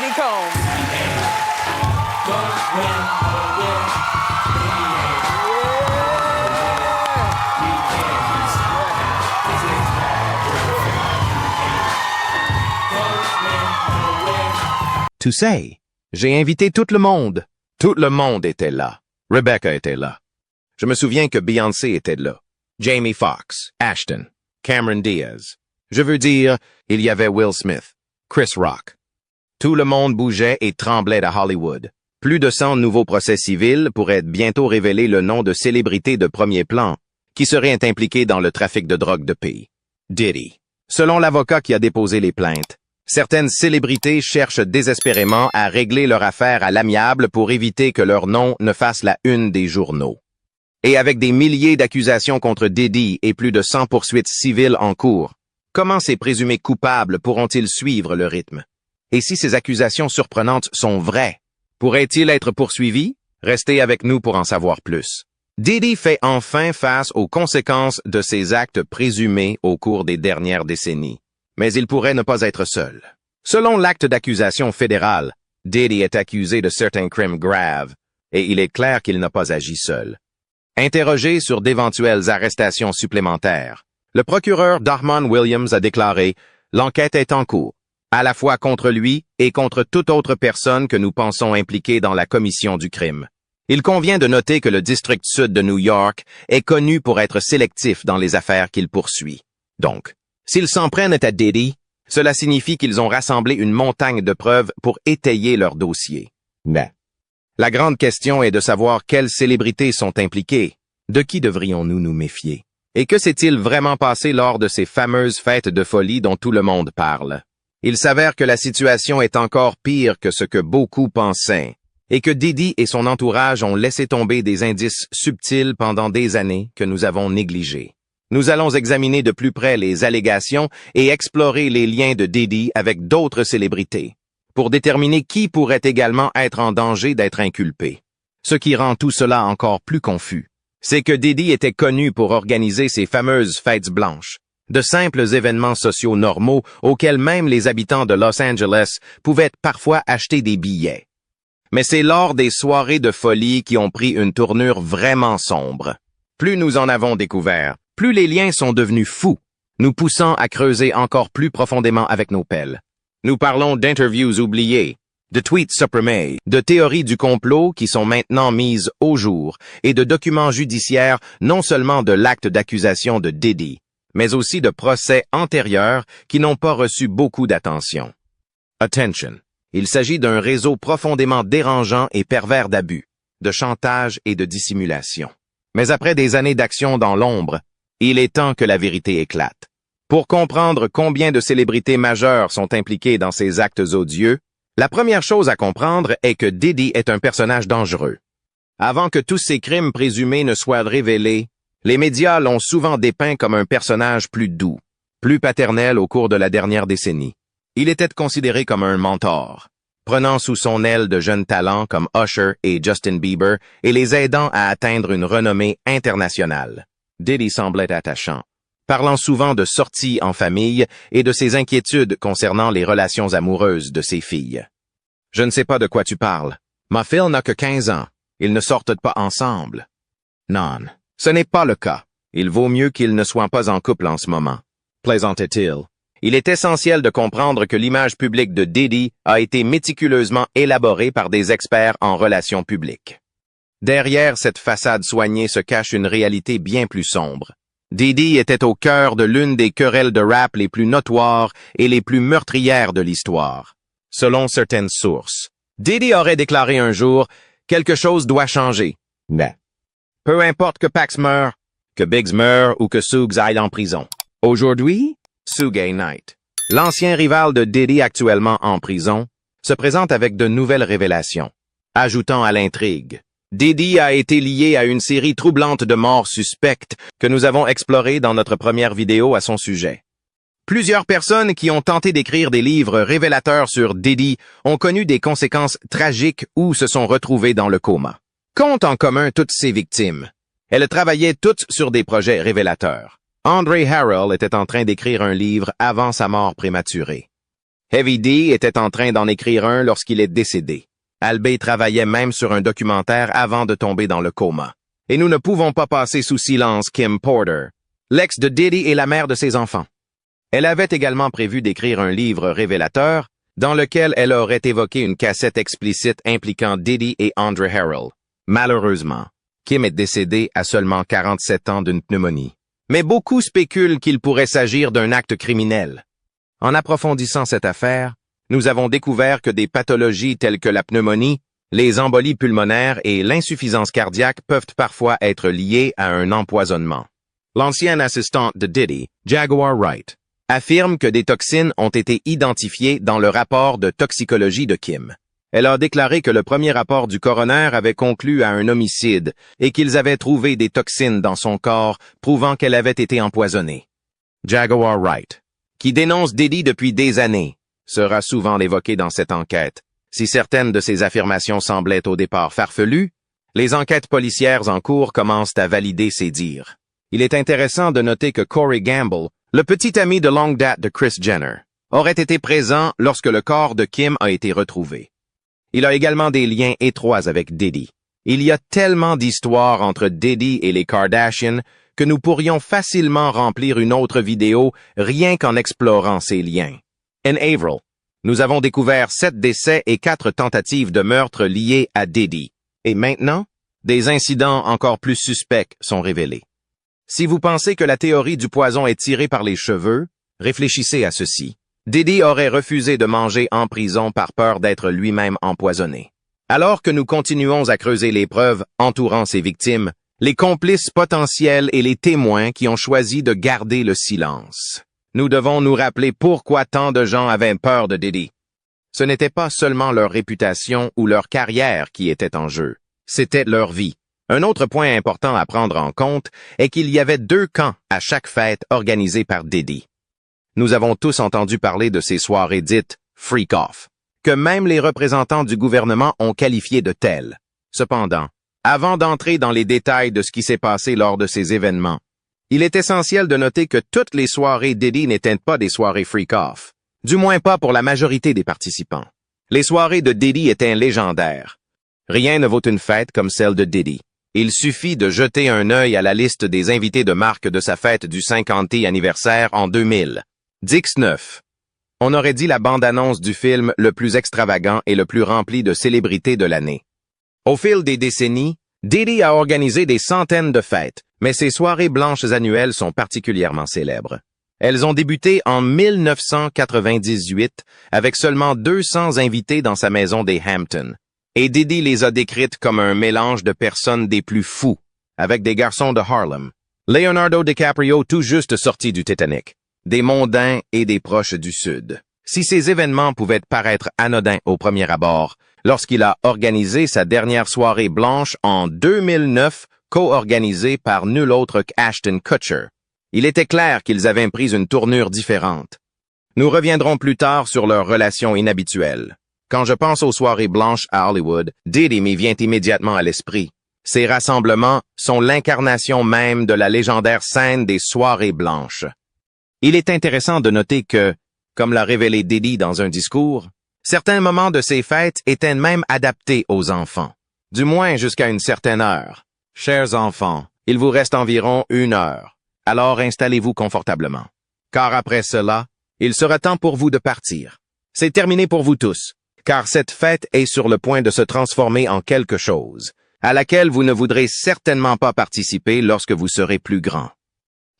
Diddy Combs. To say. J'ai invité tout le monde. Tout le monde était là. Rebecca était là. Je me souviens que Beyoncé était là. Jamie Foxx, Ashton, Cameron Diaz. Je veux dire, il y avait Will Smith, Chris Rock. Tout le monde bougeait et tremblait à Hollywood. Plus de 100 nouveaux procès civils pourraient bientôt révéler le nom de célébrités de premier plan qui seraient impliquées dans le trafic de drogue de pays. Diddy. Selon l'avocat qui a déposé les plaintes, certaines célébrités cherchent désespérément à régler leur affaire à l'amiable pour éviter que leur nom ne fasse la une des journaux. Et avec des milliers d'accusations contre Diddy et plus de 100 poursuites civiles en cours, comment ces présumés coupables pourront-ils suivre le rythme? Et si ces accusations surprenantes sont vraies, pourraient-ils être poursuivis? Restez avec nous pour en savoir plus. Diddy fait enfin face aux conséquences de ses actes présumés au cours des dernières décennies. Mais il pourrait ne pas être seul. Selon l'acte d'accusation fédéral, Diddy est accusé de certains crimes graves, et il est clair qu'il n'a pas agi seul. Interrogé sur d'éventuelles arrestations supplémentaires, le procureur Darmon Williams a déclaré « L'enquête est en cours, à la fois contre lui et contre toute autre personne que nous pensons impliquée dans la commission du crime. Il convient de noter que le district sud de New York est connu pour être sélectif dans les affaires qu'il poursuit. Donc, s'ils s'en prennent à Diddy, cela signifie qu'ils ont rassemblé une montagne de preuves pour étayer leur dossier. Mais la grande question est de savoir quelles célébrités sont impliquées. De qui devrions-nous nous méfier? Et que s'est-il vraiment passé lors de ces fameuses fêtes de folie dont tout le monde parle? Il s'avère que la situation est encore pire que ce que beaucoup pensaient, et que Diddy et son entourage ont laissé tomber des indices subtils pendant des années que nous avons négligés. Nous allons examiner de plus près les allégations et explorer les liens de Diddy avec d'autres célébrités, pour déterminer qui pourrait également être en danger d'être inculpé. Ce qui rend tout cela encore plus confus, c'est que Diddy était connu pour organiser ces fameuses fêtes blanches, de simples événements sociaux normaux auxquels même les habitants de Los Angeles pouvaient parfois acheter des billets. Mais c'est lors des soirées de folie qui ont pris une tournure vraiment sombre. Plus nous en avons découvert, plus les liens sont devenus fous, nous poussant à creuser encore plus profondément avec nos pelles. Nous parlons d'interviews oubliées, de tweets supprimés, de théories du complot qui sont maintenant mises au jour et de documents judiciaires non seulement de l'acte d'accusation de Diddy, mais aussi de procès antérieurs qui n'ont pas reçu beaucoup d'attention. Attention, il s'agit d'un réseau profondément dérangeant et pervers d'abus, de chantage et de dissimulation. Mais après des années d'action dans l'ombre, il est temps que la vérité éclate. Pour comprendre combien de célébrités majeures sont impliquées dans ces actes odieux, la première chose à comprendre est que Diddy est un personnage dangereux. Avant que tous ces crimes présumés ne soient révélés, les médias l'ont souvent dépeint comme un personnage plus doux, plus paternel au cours de la dernière décennie. Il était considéré comme un mentor, prenant sous son aile de jeunes talents comme Usher et Justin Bieber et les aidant à atteindre une renommée internationale. Diddy semblait attachant, parlant souvent de sorties en famille et de ses inquiétudes concernant les relations amoureuses de ses filles. « Je ne sais pas de quoi tu parles. Ma fille n'a que 15 ans. Ils ne sortent pas ensemble. » Non, ce n'est pas le cas. Il vaut mieux qu'ils ne soient pas en couple en ce moment, plaisantait-il. Il est essentiel de comprendre que l'image publique de Diddy a été méticuleusement élaborée par des experts en relations publiques. Derrière cette façade soignée se cache une réalité bien plus sombre. Diddy était au cœur de l'une des querelles de rap les plus notoires et les plus meurtrières de l'histoire. Selon certaines sources, Diddy aurait déclaré un jour « Quelque chose doit changer. » Mais peu importe que Pax meure, que Biggs meure ou que Suggs aille en prison. Aujourd'hui, Suge Knight, l'ancien rival de Diddy actuellement en prison, se présente avec de nouvelles révélations, ajoutant à l'intrigue. Diddy a été lié à une série troublante de morts suspectes que nous avons explorées dans notre première vidéo à son sujet. Plusieurs personnes qui ont tenté d'écrire des livres révélateurs sur Diddy ont connu des conséquences tragiques ou se sont retrouvées dans le coma. Qu'ont en commun toutes ces victimes? Elles travaillaient toutes sur des projets révélateurs. Andre Harrell était en train d'écrire un livre avant sa mort prématurée. Heavy D était en train d'en écrire un lorsqu'il est décédé. Albé travaillait même sur un documentaire avant de tomber dans le coma. Et nous ne pouvons pas passer sous silence Kim Porter, l'ex de Diddy et la mère de ses enfants. Elle avait également prévu d'écrire un livre révélateur dans lequel elle aurait évoqué une cassette explicite impliquant Diddy et Andre Harrell. Malheureusement, Kim est décédé à seulement 47 ans d'une pneumonie. Mais beaucoup spéculent qu'il pourrait s'agir d'un acte criminel. En approfondissant cette affaire, nous avons découvert que des pathologies telles que la pneumonie, les embolies pulmonaires et l'insuffisance cardiaque peuvent parfois être liées à un empoisonnement. L'ancienne assistante de Diddy, Jaguar Wright, affirme que des toxines ont été identifiées dans le rapport de toxicologie de Kim. Elle a déclaré que le premier rapport du coroner avait conclu à un homicide et qu'ils avaient trouvé des toxines dans son corps prouvant qu'elle avait été empoisonnée. Jaguar Wright, qui dénonce Diddy depuis des années, sera souvent évoqué dans cette enquête. Si certaines de ses affirmations semblaient au départ farfelues, les enquêtes policières en cours commencent à valider ses dires. Il est intéressant de noter que Corey Gamble, le petit ami de longue date de Kris Jenner, aurait été présent lorsque le corps de Kim a été retrouvé. Il a également des liens étroits avec Diddy. Il y a tellement d'histoires entre Diddy et les Kardashians que nous pourrions facilement remplir une autre vidéo rien qu'en explorant ces liens. En avril, nous avons découvert 7 décès et 4 tentatives de meurtre liées à Diddy. Et maintenant, des incidents encore plus suspects sont révélés. Si vous pensez que la théorie du poison est tirée par les cheveux, réfléchissez à ceci. Diddy aurait refusé de manger en prison par peur d'être lui-même empoisonné. Alors que nous continuons à creuser les preuves entourant ces victimes, les complices potentiels et les témoins qui ont choisi de garder le silence. Nous devons nous rappeler pourquoi tant de gens avaient peur de Diddy. Ce n'était pas seulement leur réputation ou leur carrière qui était en jeu, c'était leur vie. Un autre point important à prendre en compte est qu'il y avait 2 camps à chaque fête organisée par Diddy. Nous avons tous entendu parler de ces soirées dites « freak-off », que même les représentants du gouvernement ont qualifiées de telles. Cependant, avant d'entrer dans les détails de ce qui s'est passé lors de ces événements, il est essentiel de noter que toutes les soirées Diddy n'étaient pas des soirées freak-off, du moins pas pour la majorité des participants. Les soirées de Diddy étaient légendaires. Rien ne vaut une fête comme celle de Diddy. Il suffit de jeter un œil à la liste des invités de marque de sa fête du 50e anniversaire en 2000. Dix 9. On aurait dit la bande-annonce du film le plus extravagant et le plus rempli de célébrités de l'année. Au fil des décennies, Diddy a organisé des centaines de fêtes, mais ses soirées blanches annuelles sont particulièrement célèbres. Elles ont débuté en 1998 avec seulement 200 invités dans sa maison des Hamptons. Et Diddy les a décrites comme un mélange de personnes des plus fous, avec des garçons de Harlem, Leonardo DiCaprio tout juste sorti du Titanic, des mondains et des proches du Sud. Si ces événements pouvaient paraître anodins au premier abord, lorsqu'il a organisé sa dernière soirée blanche en 2009, co-organisée par nul autre qu'Ashton Kutcher, il était clair qu'ils avaient pris une tournure différente. Nous reviendrons plus tard sur leur relation inhabituelle. Quand je pense aux soirées blanches à Hollywood, Diddy m'y vient immédiatement à l'esprit. Ces rassemblements sont l'incarnation même de la légendaire scène des soirées blanches. Il est intéressant de noter que, comme l'a révélé Diddy dans un discours, certains moments de ces fêtes étaient même adaptés aux enfants, du moins jusqu'à une certaine heure. Chers enfants, il vous reste environ 1 heure, alors installez-vous confortablement. Car après cela, il sera temps pour vous de partir. C'est terminé pour vous tous, car cette fête est sur le point de se transformer en quelque chose, à laquelle vous ne voudrez certainement pas participer lorsque vous serez plus grand.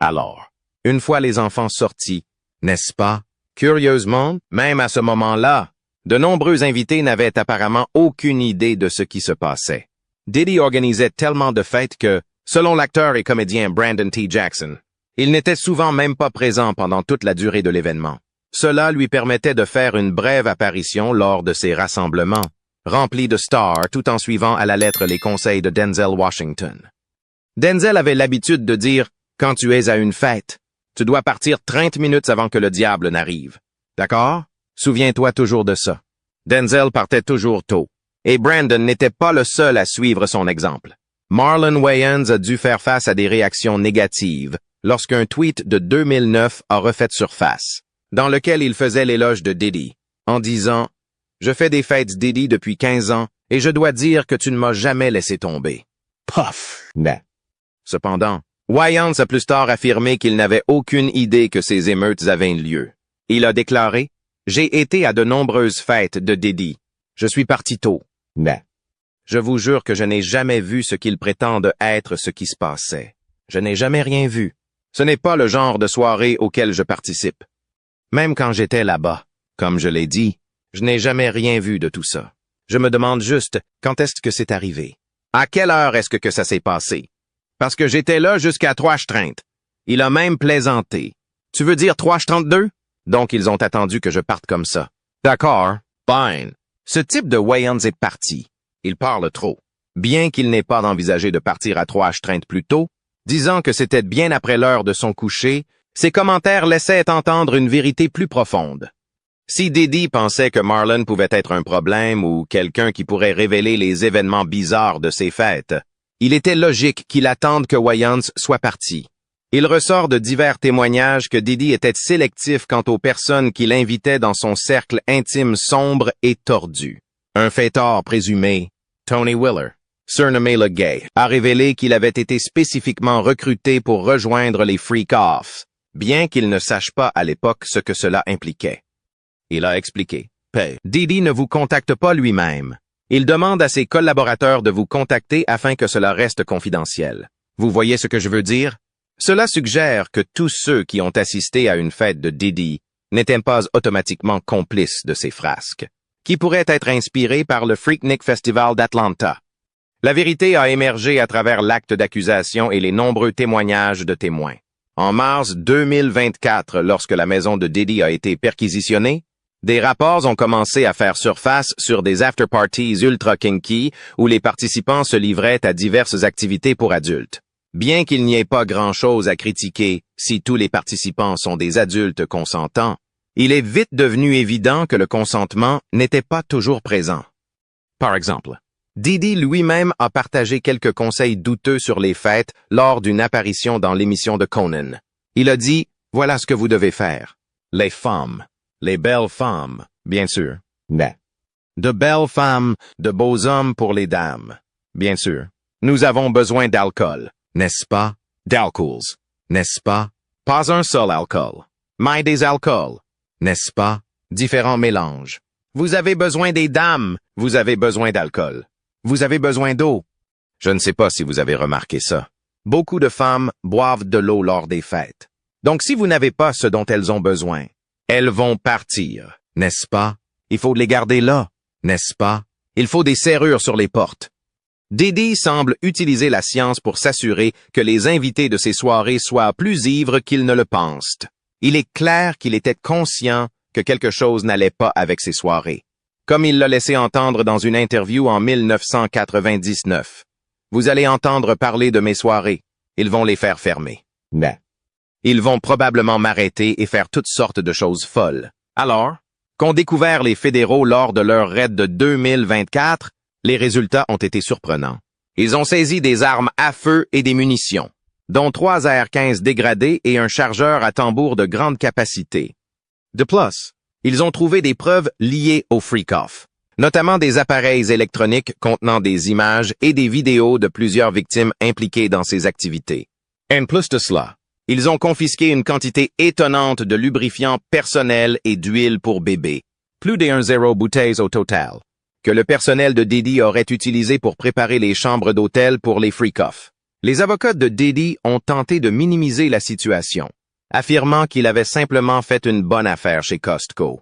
Alors, une fois les enfants sortis, n'est-ce pas? Curieusement, même à ce moment-là, de nombreux invités n'avaient apparemment aucune idée de ce qui se passait. Diddy organisait tellement de fêtes que, selon l'acteur et comédien Brandon T. Jackson, il n'était souvent même pas présent pendant toute la durée de l'événement. Cela lui permettait de faire une brève apparition lors de ces rassemblements, remplis de stars tout en suivant à la lettre les conseils de Denzel Washington. Denzel avait l'habitude de dire « Quand tu es à une fête, tu dois partir 30 minutes avant que le diable n'arrive. D'accord? Souviens-toi toujours de ça. » Denzel partait toujours tôt, et Brandon n'était pas le seul à suivre son exemple. Marlon Wayans a dû faire face à des réactions négatives lorsqu'un tweet de 2009 a refait surface, dans lequel il faisait l'éloge de Diddy, en disant « Je fais des fêtes Diddy depuis 15 ans et je dois dire que tu ne m'as jamais laissé tomber. » Puff. Non. Cependant, Wayans a plus tard affirmé qu'il n'avait aucune idée que ces émeutes avaient lieu. Il a déclaré « J'ai été à de nombreuses fêtes de Diddy. Je suis parti tôt. » Non. Je vous jure que je n'ai jamais vu ce qu'ils prétendent être ce qui se passait. Je n'ai jamais rien vu. Ce n'est pas le genre de soirée auquel je participe. Même quand j'étais là-bas, comme je l'ai dit, je n'ai jamais rien vu de tout ça. Je me demande juste quand est-ce que c'est arrivé. À quelle heure est-ce que ça s'est passé? Parce que j'étais là jusqu'à 3h30. Il a même plaisanté. Tu veux dire 3h32? Donc ils ont attendu que je parte comme ça. D'accord, fine. Ce type de Wayans est parti. Il parle trop. Bien qu'il n'ait pas envisagé de partir à 3h30 plus tôt, disant que c'était bien après l'heure de son coucher, ses commentaires laissaient entendre une vérité plus profonde. Si Diddy pensait que Marlon pouvait être un problème ou quelqu'un qui pourrait révéler les événements bizarres de ses fêtes, il était logique qu'il attende que Wayans soit parti. Il ressort de divers témoignages que Diddy était sélectif quant aux personnes qu'il invitait dans son cercle intime sombre et tordu. Un fêtard présumé, Tony Willer, surnommé le Gay, a révélé qu'il avait été spécifiquement recruté pour rejoindre les freak-offs, bien qu'il ne sache pas à l'époque ce que cela impliquait. Il a expliqué. Diddy ne vous contacte pas lui-même. Il demande à ses collaborateurs de vous contacter afin que cela reste confidentiel. Vous voyez ce que je veux dire? Cela suggère que tous ceux qui ont assisté à une fête de Diddy n'étaient pas automatiquement complices de ces frasques, qui pourraient être inspirés par le Freaknik Festival d'Atlanta. La vérité a émergé à travers l'acte d'accusation et les nombreux témoignages de témoins. En mars 2024, lorsque la maison de Diddy a été perquisitionnée, des rapports ont commencé à faire surface sur des after-parties ultra kinky où les participants se livraient à diverses activités pour adultes. Bien qu'il n'y ait pas grand-chose à critiquer si tous les participants sont des adultes consentants, il est vite devenu évident que le consentement n'était pas toujours présent. Par exemple, Diddy lui-même a partagé quelques conseils douteux sur les fêtes lors d'une apparition dans l'émission de Conan. Il a dit « Voilà ce que vous devez faire. Les femmes, les belles femmes, bien sûr. Non. De belles femmes, de beaux hommes pour les dames, bien sûr. Nous avons besoin d'alcool, n'est-ce pas? D'alcools, n'est-ce pas? Pas un seul alcool, mais des alcools. N'est-ce pas? Différents mélanges. Vous avez besoin des dames, vous avez besoin d'alcool. Vous avez besoin d'eau. Je ne sais pas si vous avez remarqué ça. Beaucoup de femmes boivent de l'eau lors des fêtes. Donc si vous n'avez pas ce dont elles ont besoin, elles vont partir, n'est-ce pas? Il faut les garder là, n'est-ce pas? Il faut des serrures sur les portes. Diddy semble utiliser la science pour s'assurer que les invités de ces soirées soient plus ivres qu'ils ne le pensent. Il est clair qu'il était conscient que quelque chose n'allait pas avec ces soirées. Comme il l'a laissé entendre dans une interview en 1999. Vous allez entendre parler de mes soirées. Ils vont les faire fermer. Non. Ils vont probablement m'arrêter et faire toutes sortes de choses folles. Alors, qu'ont découvert les fédéraux lors de leur raid de 2024, les résultats ont été surprenants. Ils ont saisi des armes à feu et des munitions, dont 3 AR-15 dégradés et un chargeur à tambour de grande capacité. De plus, ils ont trouvé des preuves liées au freak-off, notamment des appareils électroniques contenant des images et des vidéos de plusieurs victimes impliquées dans ces activités. En plus de cela, ils ont confisqué une quantité étonnante de lubrifiants personnels et d'huile pour bébé, plus de 1,0 bouteilles au total, que le personnel de Diddy aurait utilisé pour préparer les chambres d'hôtel pour les freak-off. Les avocats de Diddy ont tenté de minimiser la situation, affirmant qu'il avait simplement fait une bonne affaire chez Costco.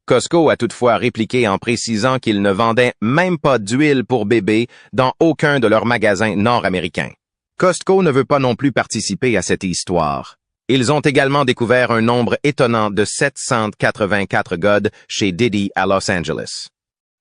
Costco a toutefois répliqué en précisant qu'il ne vendait même pas d'huile pour bébé dans aucun de leurs magasins nord-américains. Costco ne veut pas non plus participer à cette histoire. Ils ont également découvert un nombre étonnant de 784 godes chez Diddy à Los Angeles.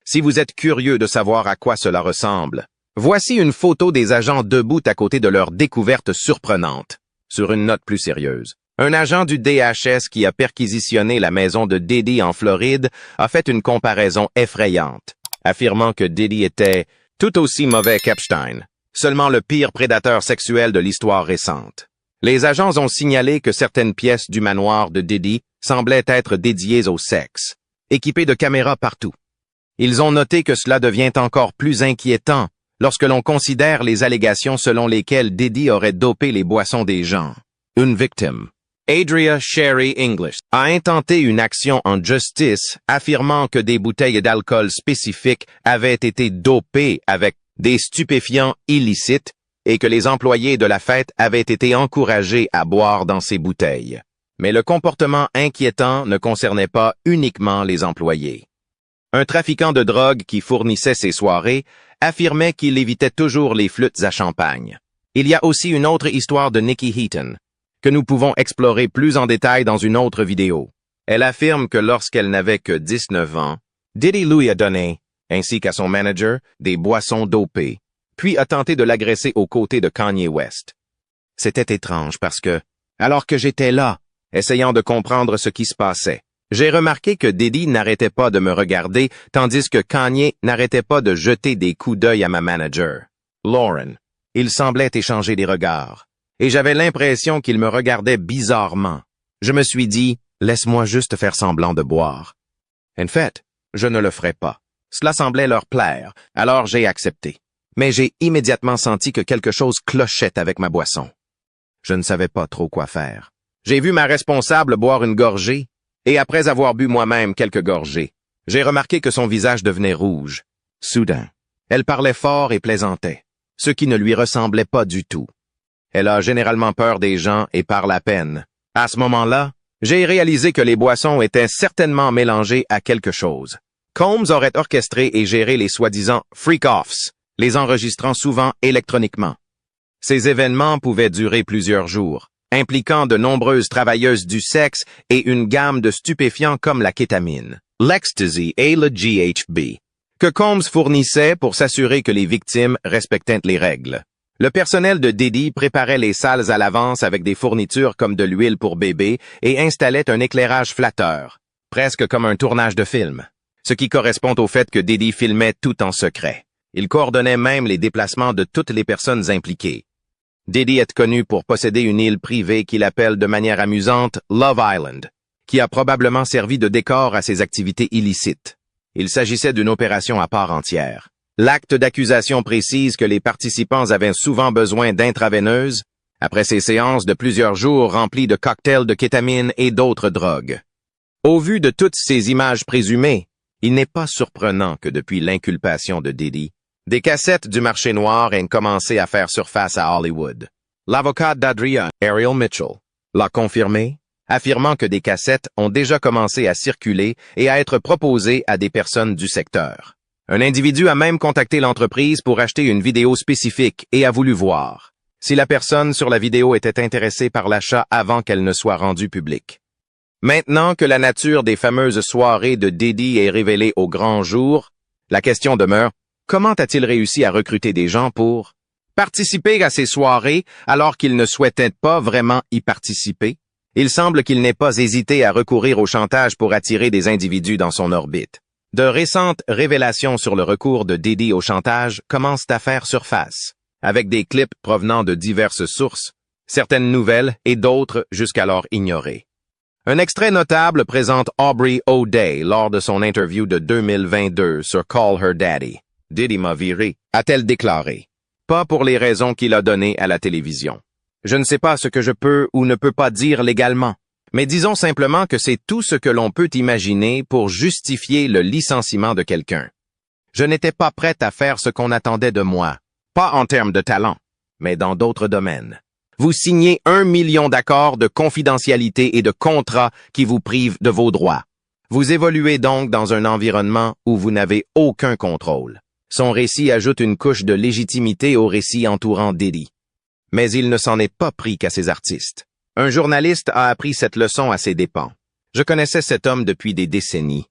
Si vous êtes curieux de savoir à quoi cela ressemble, voici une photo des agents debout à côté de leur découverte surprenante. Sur une note plus sérieuse, un agent du DHS qui a perquisitionné la maison de Diddy en Floride a fait une comparaison effrayante, affirmant que Diddy était tout aussi mauvais qu'Epstein, seulement le pire prédateur sexuel de l'histoire récente. Les agents ont signalé que certaines pièces du manoir de Diddy semblaient être dédiées au sexe, équipés de caméras partout. Ils ont noté que cela devient encore plus inquiétant lorsque l'on considère les allégations selon lesquelles Diddy aurait dopé les boissons des gens. Une victime, Adria Sherry English, a intenté une action en justice affirmant que des bouteilles d'alcool spécifiques avaient été dopées avec des stupéfiants illicites et que les employés de la fête avaient été encouragés à boire dans ces bouteilles. Mais le comportement inquiétant ne concernait pas uniquement les employés. Un trafiquant de drogue qui fournissait ces soirées affirmait qu'il évitait toujours les flûtes à champagne. Il y a aussi une autre histoire de Nikki Heaton, que nous pouvons explorer plus en détail dans une autre vidéo. Elle affirme que lorsqu'elle n'avait que 19 ans, Diddy lui a donné, ainsi qu'à son manager, des boissons dopées, puis a tenté de l'agresser aux côtés de Kanye West. C'était étrange parce que, alors que j'étais là, essayant de comprendre ce qui se passait, j'ai remarqué que Diddy n'arrêtait pas de me regarder, tandis que Kanye n'arrêtait pas de jeter des coups d'œil à ma manager, Lauren. Il semblait échanger des regards, et j'avais l'impression qu'il me regardait bizarrement. Je me suis dit, laisse-moi juste faire semblant de boire. En fait, je ne le ferai pas. Cela semblait leur plaire, alors j'ai accepté. Mais j'ai immédiatement senti que quelque chose clochait avec ma boisson. Je ne savais pas trop quoi faire. J'ai vu ma responsable boire une gorgée, et après avoir bu moi-même quelques gorgées, j'ai remarqué que son visage devenait rouge. Soudain, elle parlait fort et plaisantait, ce qui ne lui ressemblait pas du tout. Elle a généralement peur des gens et parle à peine. À ce moment-là, j'ai réalisé que les boissons étaient certainement mélangées à quelque chose. Combs aurait orchestré et géré les soi-disant freak-offs, les enregistrant souvent électroniquement. Ces événements pouvaient durer plusieurs jours, impliquant de nombreuses travailleuses du sexe et une gamme de stupéfiants comme la kétamine, l'ecstasy et le GHB, que Combs fournissait pour s'assurer que les victimes respectaient les règles. Le personnel de Diddy préparait les salles à l'avance avec des fournitures comme de l'huile pour bébé et installait un éclairage flatteur, presque comme un tournage de film, ce qui correspond au fait que Diddy filmait tout en secret. Il coordonnait même les déplacements de toutes les personnes impliquées. Diddy est connu pour posséder une île privée qu'il appelle de manière amusante Love Island, qui a probablement servi de décor à ses activités illicites. Il s'agissait d'une opération à part entière. L'acte d'accusation précise que les participants avaient souvent besoin d'intraveineuses après ces séances de plusieurs jours remplies de cocktails de kétamine et d'autres drogues. Au vu de toutes ces images présumées, il n'est pas surprenant que depuis l'inculpation de Diddy, des cassettes du marché noir aient commencé à faire surface à Hollywood. L'avocat d'Adria, Ariel Mitchell, l'a confirmé, affirmant que des cassettes ont déjà commencé à circuler et à être proposées à des personnes du secteur. Un individu a même contacté l'entreprise pour acheter une vidéo spécifique et a voulu voir si la personne sur la vidéo était intéressée par l'achat avant qu'elle ne soit rendue publique. Maintenant que la nature des fameuses soirées de Diddy est révélée au grand jour, la question demeure, comment a-t-il réussi à recruter des gens pour participer à ces soirées alors qu'il ne souhaitait pas vraiment y participer? Il semble qu'il n'ait pas hésité à recourir au chantage pour attirer des individus dans son orbite. De récentes révélations sur le recours de Diddy au chantage commencent à faire surface, avec des clips provenant de diverses sources, certaines nouvelles et d'autres jusqu'alors ignorées. Un extrait notable présente Aubrey O'Day lors de son interview de 2022 sur Call Her Daddy. Diddy m'a viré, a-t-elle déclaré. Pas pour les raisons qu'il a données à la télévision. Je ne sais pas ce que je peux ou ne peux pas dire légalement, mais disons simplement que c'est tout ce que l'on peut imaginer pour justifier le licenciement de quelqu'un. Je n'étais pas prête à faire ce qu'on attendait de moi, pas en termes de talent, mais dans d'autres domaines. Vous signez 1 million d'accords de confidentialité et de contrats qui vous privent de vos droits. Vous évoluez donc dans un environnement où vous n'avez aucun contrôle. Son récit ajoute une couche de légitimité au récit entourant Diddy. Mais il ne s'en est pas pris qu'à ses artistes. Un journaliste a appris cette leçon à ses dépens. Je connaissais cet homme depuis des décennies.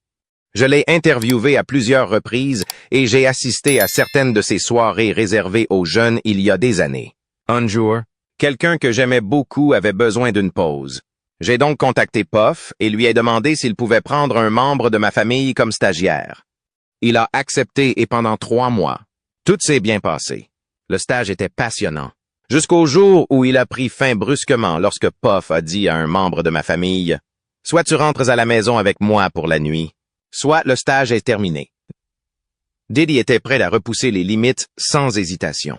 Je l'ai interviewé à plusieurs reprises et j'ai assisté à certaines de ses soirées réservées aux jeunes il y a des années. Un jour, quelqu'un que j'aimais beaucoup avait besoin d'une pause. J'ai donc contacté Puff et lui ai demandé s'il pouvait prendre un membre de ma famille comme stagiaire. Il a accepté et pendant 3 mois, tout s'est bien passé. Le stage était passionnant. Jusqu'au jour où il a pris fin brusquement lorsque Puff a dit à un membre de ma famille « Soit tu rentres à la maison avec moi pour la nuit, soit le stage est terminé. Diddy était prêt à repousser les limites sans hésitation.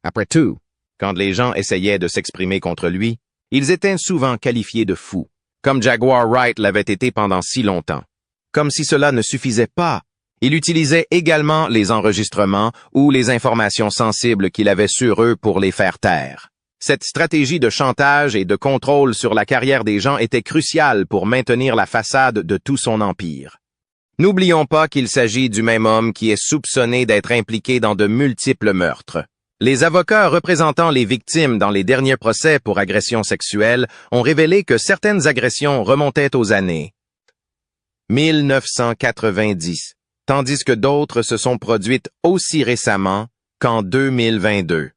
Après tout, quand les gens essayaient de s'exprimer contre lui, ils étaient souvent qualifiés de fous, comme Jaguar Wright l'avait été pendant si longtemps. Comme si cela ne suffisait pas, il utilisait également les enregistrements ou les informations sensibles qu'il avait sur eux pour les faire taire. Cette stratégie de chantage et de contrôle sur la carrière des gens était cruciale pour maintenir la façade de tout son empire. N'oublions pas qu'il s'agit du même homme qui est soupçonné d'être impliqué dans de multiples meurtres. Les avocats représentant les victimes dans les derniers procès pour agressions sexuelles ont révélé que certaines agressions remontaient aux années 1990, tandis que d'autres se sont produites aussi récemment qu'en 2022.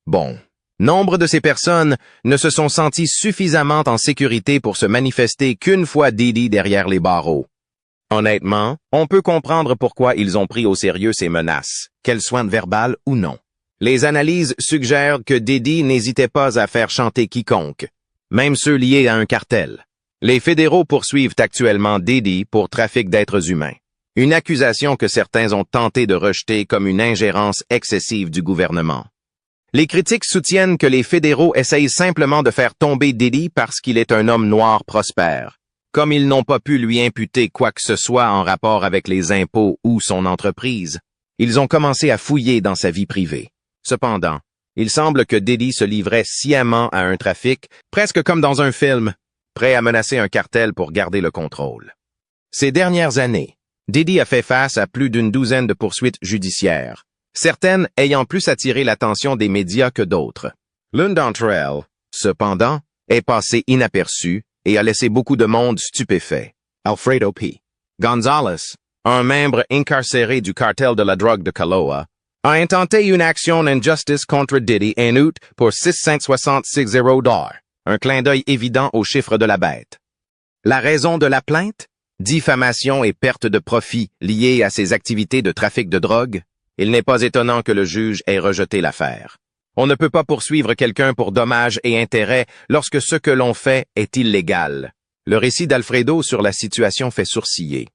Bon. Nombre de ces personnes ne se sont senties suffisamment en sécurité pour se manifester qu'une fois Diddy derrière les barreaux. Honnêtement, on peut comprendre pourquoi ils ont pris au sérieux ces menaces, qu'elles soient verbales ou non. Les analyses suggèrent que Diddy n'hésitait pas à faire chanter quiconque, même ceux liés à un cartel. Les fédéraux poursuivent actuellement Diddy pour trafic d'êtres humains, une accusation que certains ont tenté de rejeter comme une ingérence excessive du gouvernement. Les critiques soutiennent que les fédéraux essayent simplement de faire tomber Diddy parce qu'il est un homme noir prospère, comme ils n'ont pas pu lui imputer quoi que ce soit en rapport avec les impôts ou son entreprise. Ils ont commencé à fouiller dans sa vie privée. Cependant, il semble que Diddy se livrait sciemment à un trafic, presque comme dans un film, prêt à menacer un cartel pour garder le contrôle. Ces dernières années, Diddy a fait face à plus d'une douzaine de poursuites judiciaires, certaines ayant plus attiré l'attention des médias que d'autres. L'une d'entre elles, cependant, est passée inaperçue et a laissé beaucoup de monde stupéfait. Alfredo P. Gonzalez, un membre incarcéré du cartel de la drogue de Kaloa, a intenté une action en justice contre Diddy en août pour $666, un clin d'œil évident au chiffre de la bête. La raison de la plainte? Diffamation et perte de profit liées à ses activités de trafic de drogue? Il n'est pas étonnant que le juge ait rejeté l'affaire. On ne peut pas poursuivre quelqu'un pour dommages et intérêts lorsque ce que l'on fait est illégal. Le récit d'Alfredo sur la situation fait sourciller.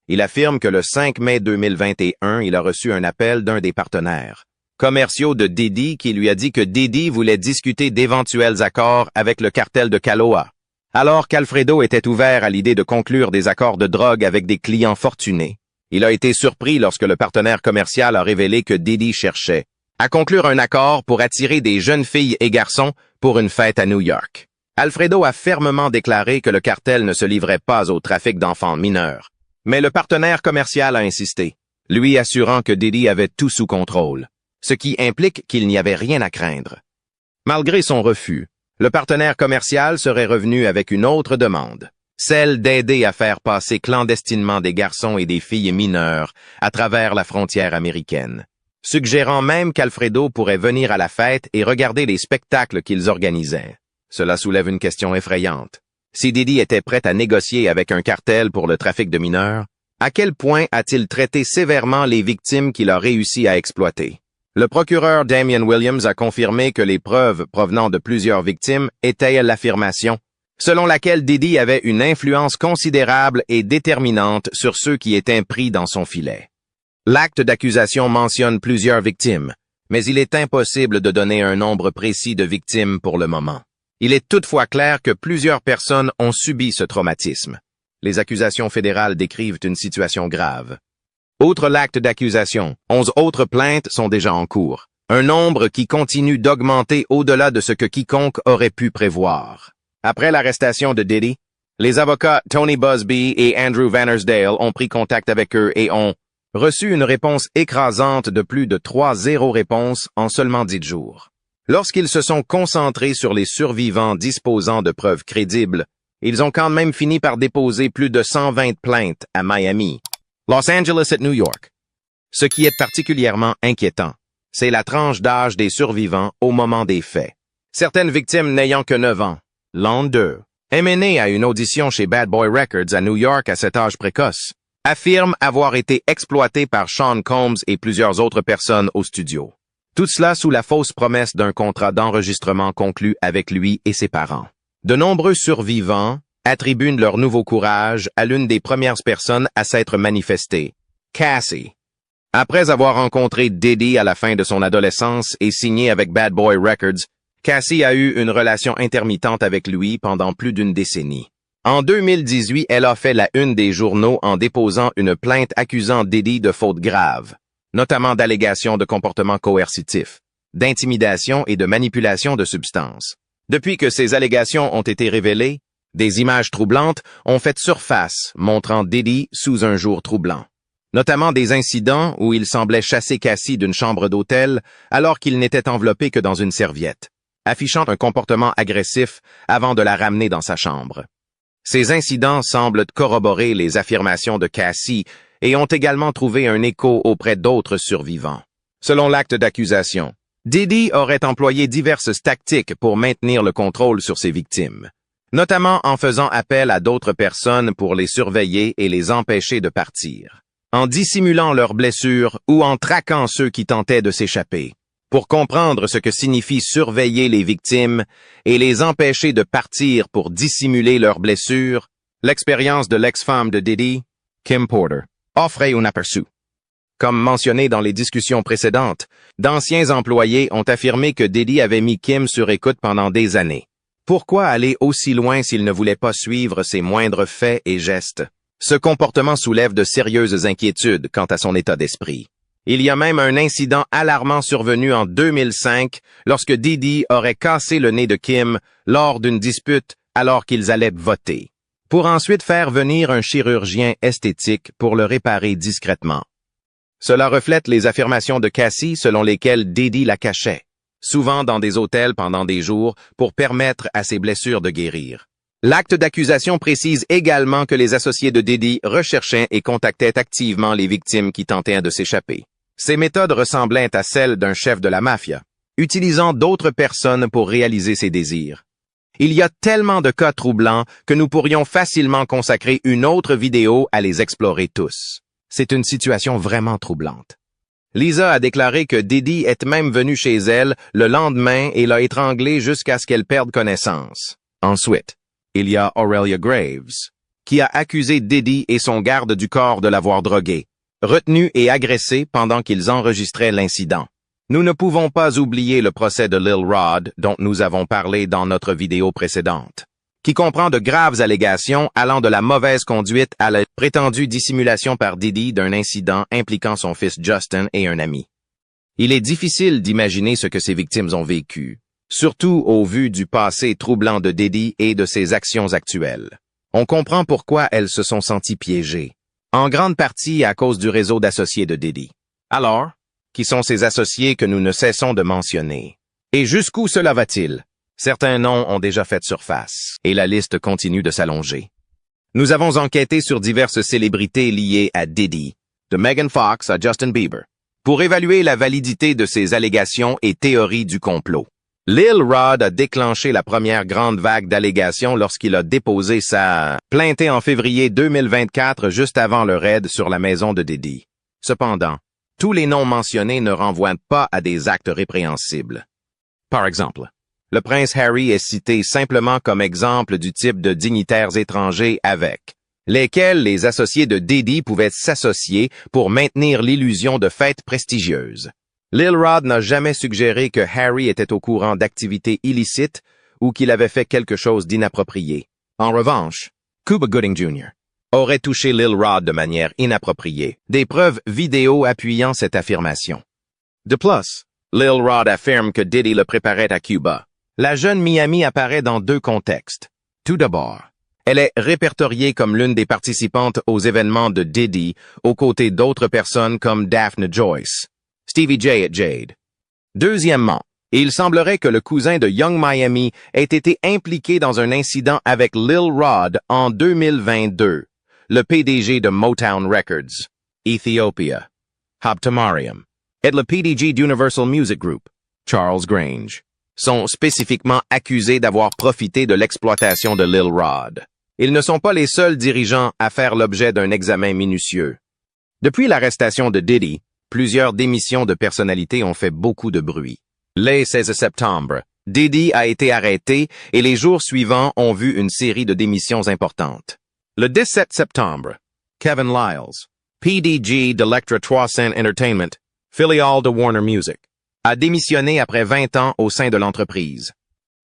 Il affirme que le 5 mai 2021, il a reçu un appel d'un des partenaires commerciaux de Diddy qui lui a dit que Diddy voulait discuter d'éventuels accords avec le cartel de Kaloa, alors qu'Alfredo était ouvert à l'idée de conclure des accords de drogue avec des clients fortunés. Il a été surpris lorsque le partenaire commercial a révélé que Diddy cherchait à conclure un accord pour attirer des jeunes filles et garçons pour une fête à New York. Alfredo a fermement déclaré que le cartel ne se livrait pas au trafic d'enfants mineurs, mais le partenaire commercial a insisté, lui assurant que Diddy avait tout sous contrôle, ce qui implique qu'il n'y avait rien à craindre. Malgré son refus, le partenaire commercial serait revenu avec une autre demande, celle d'aider à faire passer clandestinement des garçons et des filles mineurs à travers la frontière américaine, suggérant même qu'Alfredo pourrait venir à la fête et regarder les spectacles qu'ils organisaient. Cela soulève une question effrayante. Si Diddy était prêt à négocier avec un cartel pour le trafic de mineurs, à quel point a-t-il traité sévèrement les victimes qu'il a réussi à exploiter? Le procureur Damien Williams a confirmé que les preuves provenant de plusieurs victimes étayent l'affirmation selon laquelle Diddy avait une influence considérable et déterminante sur ceux qui étaient pris dans son filet. L'acte d'accusation mentionne plusieurs victimes, mais il est impossible de donner un nombre précis de victimes pour le moment. Il est toutefois clair que plusieurs personnes ont subi ce traumatisme. Les accusations fédérales décrivent une situation grave. Outre l'acte d'accusation, 11 autres plaintes sont déjà en cours, un nombre qui continue d'augmenter au-delà de ce que quiconque aurait pu prévoir. Après l'arrestation de Diddy, les avocats Tony Buzbee et Andrew Vannersdale ont pris contact avec eux et ont reçu une réponse écrasante de plus de 3 réponses en seulement 10 jours. Lorsqu'ils se sont concentrés sur les survivants disposant de preuves crédibles, ils ont quand même fini par déposer plus de 120 plaintes à Miami, Los Angeles et New York. Ce qui est particulièrement inquiétant, c'est la tranche d'âge des survivants au moment des faits. Certaines victimes n'ayant que 9 ans, l'an 2, est mené à une audition chez Bad Boy Records à New York à cet âge précoce, affirme avoir été exploité par Sean Combs et plusieurs autres personnes au studio. Tout cela sous la fausse promesse d'un contrat d'enregistrement conclu avec lui et ses parents. De nombreux survivants attribuent leur nouveau courage à l'une des premières personnes à s'être manifestée, Cassie. Après avoir rencontré Diddy à la fin de son adolescence et signé avec Bad Boy Records, Cassie a eu une relation intermittente avec lui pendant plus d'une décennie. En 2018, elle a fait la une des journaux en déposant une plainte accusant Diddy de fautes graves, notamment d'allégations de comportement coercitif, d'intimidation et de manipulation de substances. Depuis que ces allégations ont été révélées, des images troublantes ont fait surface montrant Diddy sous un jour troublant. Notamment des incidents où il semblait chasser Cassie d'une chambre d'hôtel alors qu'il n'était enveloppé que dans une serviette, affichant un comportement agressif avant de la ramener dans sa chambre. Ces incidents semblent corroborer les affirmations de Cassie et ont également trouvé un écho auprès d'autres survivants. Selon l'acte d'accusation, Diddy aurait employé diverses tactiques pour maintenir le contrôle sur ses victimes, notamment en faisant appel à d'autres personnes pour les surveiller et les empêcher de partir, en dissimulant leurs blessures ou en traquant ceux qui tentaient de s'échapper. Pour comprendre ce que signifie surveiller les victimes et les empêcher de partir pour dissimuler leurs blessures, l'expérience de l'ex-femme de Diddy, Kim Porter, offrait un aperçu. Comme mentionné dans les discussions précédentes, d'anciens employés ont affirmé que Diddy avait mis Kim sur écoute pendant des années. Pourquoi aller aussi loin s'il ne voulait pas suivre ses moindres faits et gestes? Ce comportement soulève de sérieuses inquiétudes quant à son état d'esprit. Il y a même un incident alarmant survenu en 2005 lorsque Diddy aurait cassé le nez de Kim lors d'une dispute alors qu'ils allaient voter, pour ensuite faire venir un chirurgien esthétique pour le réparer discrètement. Cela reflète les affirmations de Cassie selon lesquelles Diddy la cachait, souvent dans des hôtels pendant des jours pour permettre à ses blessures de guérir. L'acte d'accusation précise également que les associés de Diddy recherchaient et contactaient activement les victimes qui tentaient de s'échapper. Ces méthodes ressemblaient à celles d'un chef de la mafia, utilisant d'autres personnes pour réaliser ses désirs. Il y a tellement de cas troublants que nous pourrions facilement consacrer une autre vidéo à les explorer tous. C'est une situation vraiment troublante. Lisa a déclaré que Diddy est même venu chez elle le lendemain et l'a étranglée jusqu'à ce qu'elle perde connaissance. Ensuite, il y a Aurelia Graves, qui a accusé Diddy et son garde du corps de l'avoir drogué, retenu et agressé pendant qu'ils enregistraient l'incident. Nous ne pouvons pas oublier le procès de Lil Rod dont nous avons parlé dans notre vidéo précédente, qui comprend de graves allégations allant de la mauvaise conduite à la prétendue dissimulation par Diddy d'un incident impliquant son fils Justin et un ami. Il est difficile d'imaginer ce que ces victimes ont vécu, surtout au vu du passé troublant de Diddy et de ses actions actuelles. On comprend pourquoi elles se sont senties piégées, en grande partie à cause du réseau d'associés de Diddy. Alors, qui sont ces associés que nous ne cessons de mentionner? Et jusqu'où cela va-t-il? Certains noms ont déjà fait surface, et la liste continue de s'allonger. Nous avons enquêté sur diverses célébrités liées à Diddy, de Megan Fox à Justin Bieber, pour évaluer la validité de ces allégations et théories du complot. Lil Rod a déclenché la première grande vague d'allégations lorsqu'il a déposé sa plainte en février 2024 juste avant le raid sur la maison de Diddy. Cependant, tous les noms mentionnés ne renvoient pas à des actes répréhensibles. Par exemple, le prince Harry est cité simplement comme exemple du type de dignitaires étrangers avec lesquels les associés de Diddy pouvaient s'associer pour maintenir l'illusion de fêtes prestigieuses. Lil Rod n'a jamais suggéré que Harry était au courant d'activités illicites ou qu'il avait fait quelque chose d'inapproprié. En revanche, Cuba Gooding Jr. aurait touché Lil Rod de manière inappropriée, des preuves vidéo appuyant cette affirmation. De plus, Lil Rod affirme que Diddy le préparait à Cuba. La jeune Miami apparaît dans deux contextes. Tout d'abord, elle est répertoriée comme l'une des participantes aux événements de Diddy aux côtés d'autres personnes comme Daphne Joyce, Stevie J et Jade. Deuxièmement, il semblerait que le cousin de Young Miami ait été impliqué dans un incident avec Lil Rod en 2022, le PDG de Motown Records, Ethiopia, Habtemariam, et le PDG d'Universal Music Group, Charles Grange, sont spécifiquement accusés d'avoir profité de l'exploitation de Lil Rod. Ils ne sont pas les seuls dirigeants à faire l'objet d'un examen minutieux. Depuis l'arrestation de Diddy, plusieurs démissions de personnalités ont fait beaucoup de bruit. Le 16 septembre, Diddy a été arrêté et les jours suivants ont vu une série de démissions importantes. Le 17 septembre, Kevin Liles, PDG d'Electra 300 Entertainment, filiale de Warner Music, a démissionné après 20 ans au sein de l'entreprise.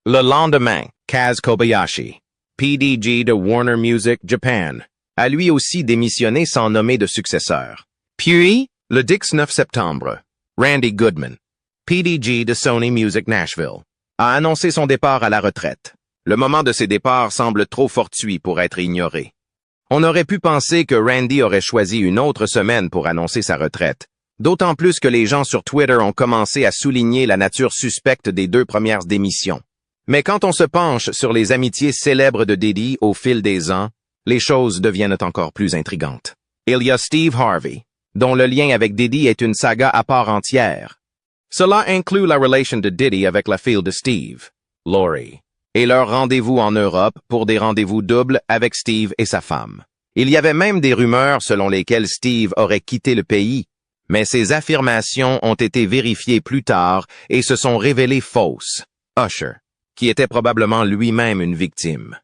Le lendemain, Kaz Kobayashi, PDG de Warner Music Japan, a lui aussi démissionné sans nommer de successeur. Puis, le 19 septembre, Randy Goodman, PDG de Sony Music Nashville, a annoncé son départ à la retraite. Le moment de ses départs semble trop fortuit pour être ignoré. On aurait pu penser que Randy aurait choisi une autre semaine pour annoncer sa retraite, d'autant plus que les gens sur Twitter ont commencé à souligner la nature suspecte des 2 premières démissions. Mais quand on se penche sur les amitiés célèbres de Diddy au fil des ans, les choses deviennent encore plus intrigantes. Il y a Steve Harvey, dont le lien avec Diddy est une saga à part entière. Cela inclut la relation de Diddy avec la fille de Steve, Lori, et leur rendez-vous en Europe pour des rendez-vous doubles avec Steve et sa femme. Il y avait même des rumeurs selon lesquelles Steve aurait quitté le pays, mais ces affirmations ont été vérifiées plus tard et se sont révélées fausses. Usher, qui était probablement lui-même une victime.